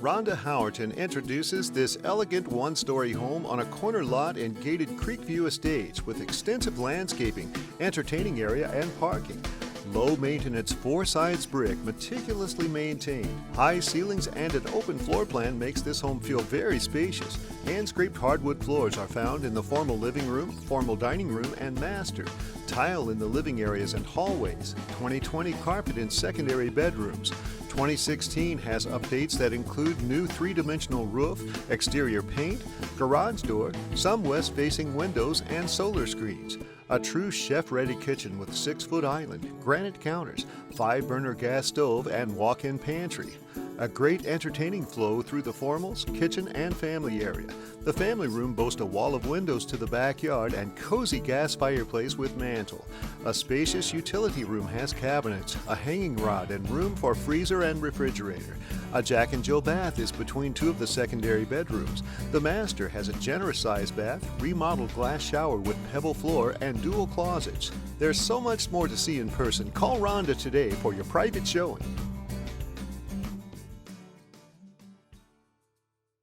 Rhonda Howerton introduces this elegant one-story home on a corner lot in gated Creekview Estates with extensive landscaping, entertaining area, and parking. Low-maintenance four-sides brick, meticulously maintained. High ceilings and an open floor plan makes this home feel very spacious. Handscraped hardwood floors are found in the formal living room, formal dining room, and master. Tile in the living areas and hallways. 2020 carpet in secondary bedrooms. 2016 has updates that include new three-dimensional roof, exterior paint, garage door, some west-facing windows, and solar screens. A true chef-ready kitchen with 6-foot island, granite counters, 5-burner gas stove, and walk-in pantry. A great entertaining flow through the formals, kitchen, and family area. The family room boasts a wall of windows to the backyard and cozy gas fireplace with mantle. A spacious utility room has cabinets, a hanging rod, and room for freezer and refrigerator. A Jack and Jill bath is between two of the secondary bedrooms. The master has a generous-sized bath, remodeled glass shower with pebble floor, and dual closets. There's so much more to see in person. Call Rhonda today for your private showing.